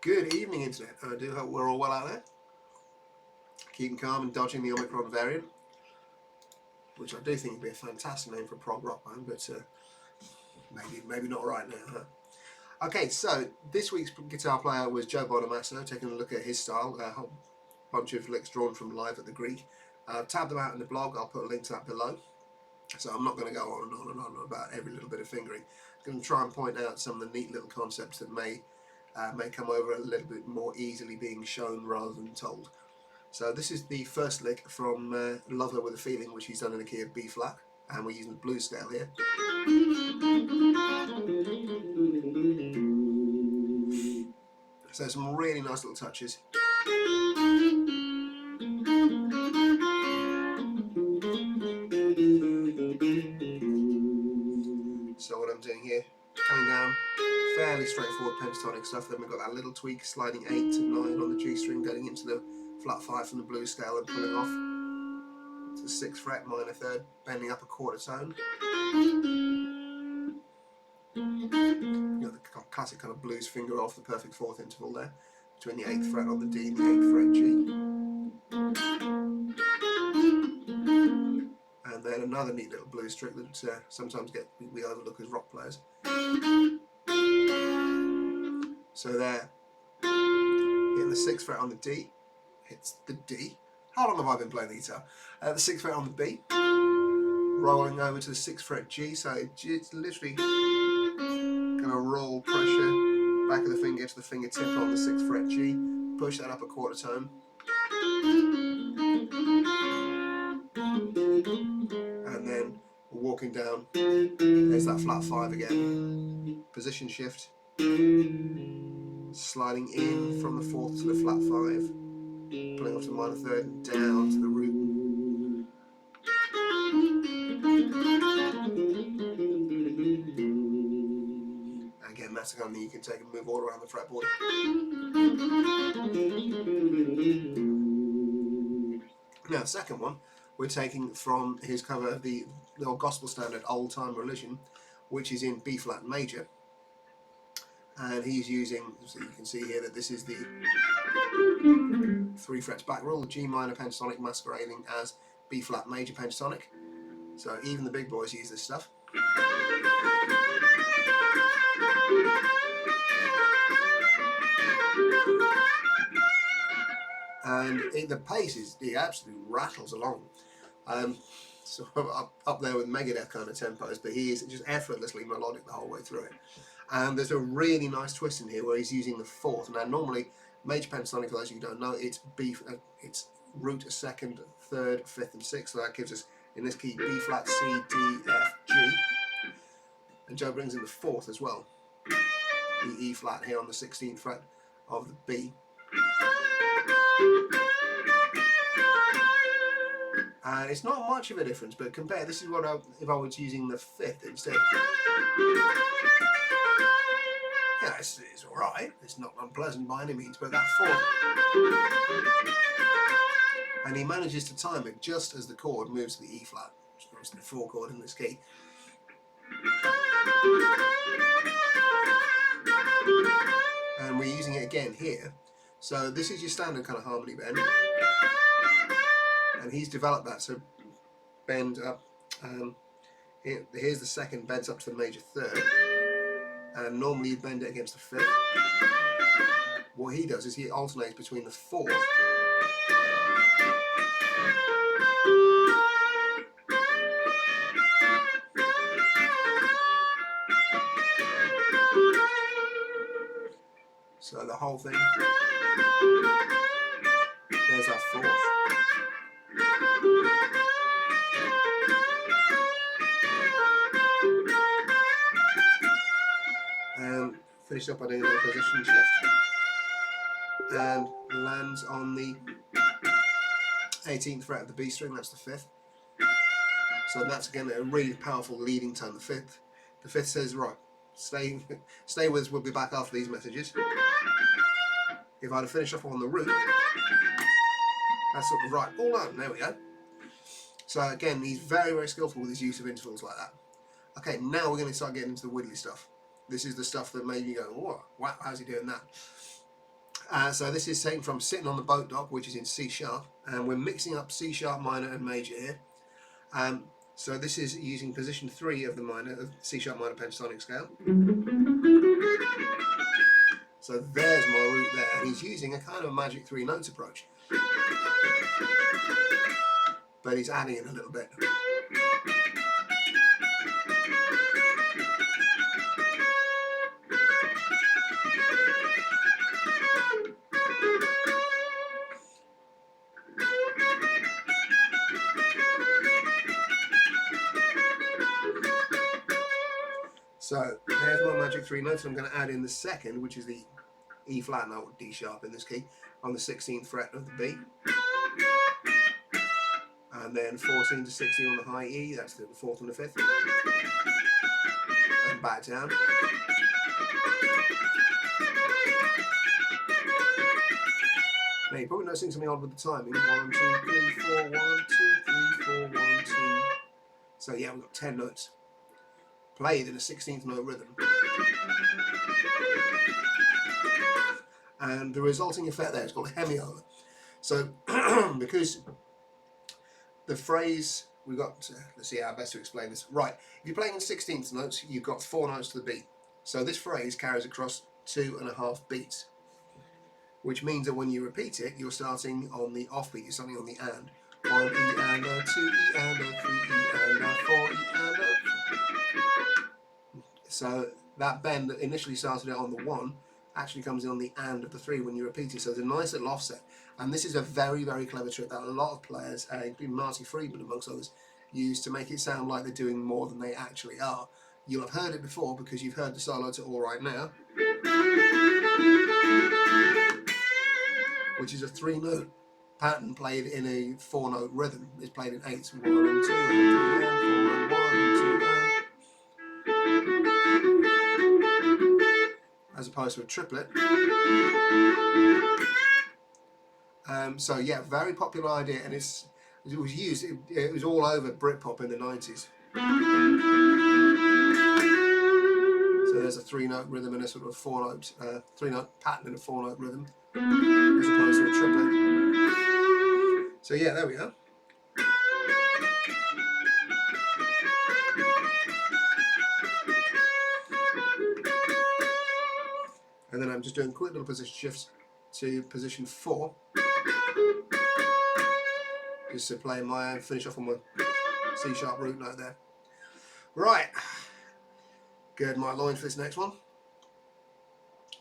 Good evening, Internet. I do hope we're all well out there. Keeping calm and dodging the Omicron variant, which I do think would be a fantastic name for a prog rock band, but maybe not right now. Huh? Okay, so this week's guitar player was Joe Bonamassa, taking a look at his style, a whole bunch of licks drawn from Live at the Greek. Tab them out in the blog, I'll put a link to that below. So I'm not going to go on and on and on about every little bit of fingering. I'm going to try and point out some of the neat little concepts that may come over a little bit more easily being shown rather than told. So this is the first lick from Love Her With a Feeling, which he's done in the key of B flat, and we're using the blues scale here. So some really nice little touches. So what I'm doing here, coming down, fairly straightforward pentatonic stuff. Then we've got that little tweak, sliding 8 to 9 on the G string, getting into the flat 5 from the blues scale and pulling off to the 6th fret, minor third, bending up a quarter tone. You got the classic kind of blues finger off, the perfect fourth interval there, between the 8th fret on the D and the 8th fret G. And then another neat little blues trick that sometimes we overlook as rock players. So there, hitting the 6th fret on the D, hits the D. How long have I been playing the guitar? The 6th fret on the B, rolling over to the 6th fret G, so it's literally going to roll pressure, back of the finger to the fingertip on the 6th fret G, push that up a quarter tone, and then walking down, there's that flat 5 again, position shift, sliding in from the 4th to the flat 5, pulling off to the minor third and down to the root. Again, that's the kind of thing you can take and move all around the fretboard. Now, the second one we're taking from his cover of the old gospel standard Old Time Religion, which is in B flat major. And he's using, so you can see here that this is the 3 frets back rule, the G minor pentatonic masquerading as B flat major pentatonic. So even the big boys use this stuff. And the pace it absolutely rattles along. So up there with Megadeth kind of tempos, but he is just effortlessly melodic the whole way through it. And there's a really nice twist in here where he's using the 4th. Now normally major pentatonic, for those of you who don't know, it's it's root, 2nd, 3rd, 5th, and 6th. So that gives us in this key B flat, C, D, F, G. And Joe brings in the 4th as well, the E flat here on the 16th fret of the B. And it's not much of a difference, but compare, this is what if I was using the 5th instead. Yeah, it's alright, it's not unpleasant by any means, but that 4th. And he manages to time it just as the chord moves to the E flat, which is the 4 chord in this key. And we're using it again here. So this is your standard kind of harmony bend. And he's developed that, so bend up, here's the 2nd, bends up to the major 3rd, and normally you bend it against the 5th. What he does is he alternates between the 4th so the whole thing, there's that 4th. And finish up by doing a little position shift, and lands on the 18th fret of the B string, that's the 5th. So that's again a really powerful leading tone, the 5th. The 5th says, right, stay with us, we'll be back after these messages. If I'd have finished off on the root, that's sort of right, all on, there we go. So again, he's very, very skillful with his use of intervals like that. Okay, now we're going to start getting into the widdly stuff. This is the stuff that made me go, whoa, wow, how's he doing that? So this is taken from Sitting on the Boat Dock, which is in C sharp, and we're mixing up C sharp minor and major here. So this is using position 3 of the C sharp minor pentatonic scale. So there's my root there, and he's using a kind of magic 3 notes approach, but he's adding it a little bit. So there's my magic 3 notes. I'm going to add in the second, which is the E flat note, or D sharp in this key, on the 16th fret of the B. And then 14 to 16 on the high E, that's the 4th and the 5th. And back down. Now you're probably noticing something odd with the timing. 1, 2, 3, 4, 1, 2, 3, 4, 1, 2. So yeah, we've got 10 notes played in a 16th note rhythm. And the resulting effect there is called hemiola. So because the phrase we've got, let's see how best to explain this. Right, if you're playing in 16th notes, you've got 4 notes to the beat. So this phrase carries across 2.5 beats, which means that when you repeat it, you're starting on the offbeat, you're starting on the and. 1 E and a, 2 E and a, 3 E and a, 4 E and a. So that bend that initially started out on the 1 actually comes in on the and of the 3 when you repeat it. So there's a nice little offset. And this is a very, very clever trick that a lot of players, including Marty Friedman amongst others, use to make it sound like they're doing more than they actually are. You'll have heard it before because you've heard the solo to All Right Now, which is a 3-note pattern played in a 4-note rhythm. It's played in 8s, 1 and 2 and 3 and 4 and 1 and 2 and, as opposed to a triplet. So yeah, very popular idea, and it was used. It was all over Britpop in the 90s. So there's a 3-note rhythm and a sort of 4-note, 3-note pattern in a 4-note rhythm, as opposed to a triplet. So yeah, there we are. And then I'm just doing quick little position shifts to position 4, just to play finish off on my C sharp root note there. Right, gird my loins for this next one.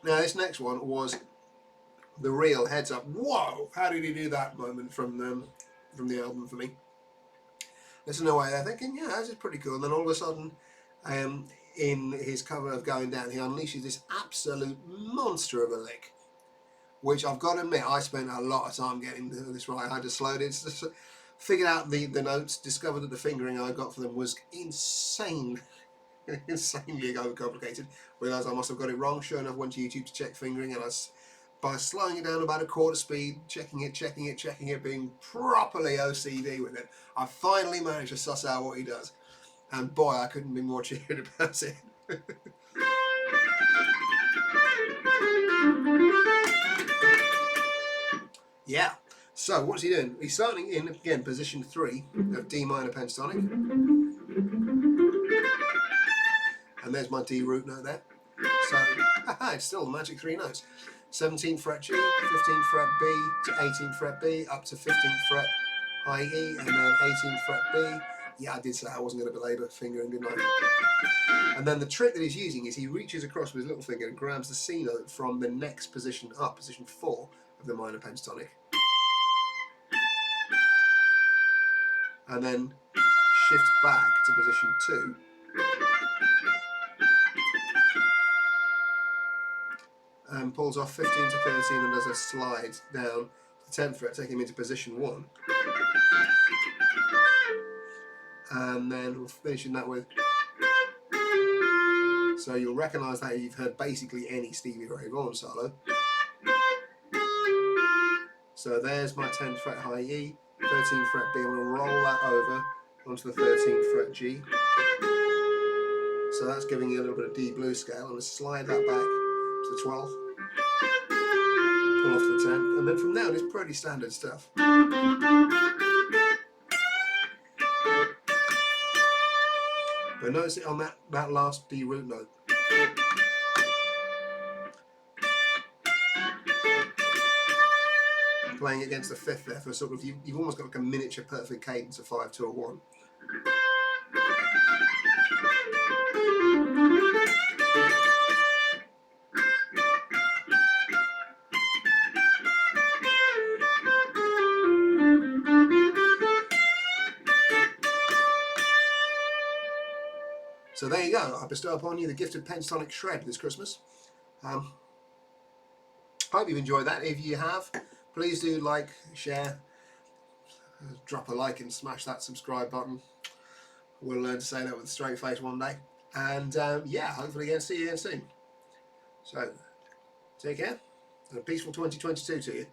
Now this next one was the real heads up, whoa, how did he do that moment from the album for me. Listening away there thinking, yeah, this is pretty cool, and then all of a sudden, in his cover of Going Down, he unleashes this absolute monster of a lick, which I've got to admit, I spent a lot of time getting this right. I had to slow it, figured out the notes, discovered that the fingering I got for them was insanely overcomplicated. Realised I must have got it wrong. Sure enough, went to YouTube to check fingering, and by slowing it down about a quarter speed, checking it, being properly OCD with it, I finally managed to suss out what he does. And boy, I couldn't be more cheered about it. Yeah, so what's he doing? He's starting in, again, position 3 of D minor pentatonic. And there's my D root note there. So, it's still the magic 3 notes. 17th fret G, 15th fret B, to 18th fret B, up to 15th fret high E, and then 18th fret B. Yeah, I did say I wasn't going to belabor fingering, didn't I? And then the trick that he's using is he reaches across with his little finger and grabs the C note from the next position up, position 4 of the minor pentatonic. And then shifts back to position 2. And pulls off 15 to 13 and does a slide down to 10th fret, taking him into position 1. And then we'll finish in that with. So you'll recognise that you've heard basically any Stevie Ray Vaughan solo. So there's my 10th fret high E, 13th fret B. I'm going to roll that over onto the 13th fret G. So that's giving you a little bit of D blues scale. I'm going to slide that back to the 12th. then from there on it's pretty standard stuff. But notice it on that last D root note. Playing against the fifth there for sort of, you've almost got like a miniature perfect cadence of 5, 2, or 1. So there you go. I bestow upon you the gift of pentatonic shred this Christmas. Hope you've enjoyed that. If you have, please do like, share, drop a like and smash that subscribe button. We'll learn to say that with a straight face one day. And yeah, hopefully again, see you again soon. So, take care and a peaceful 2022 to you.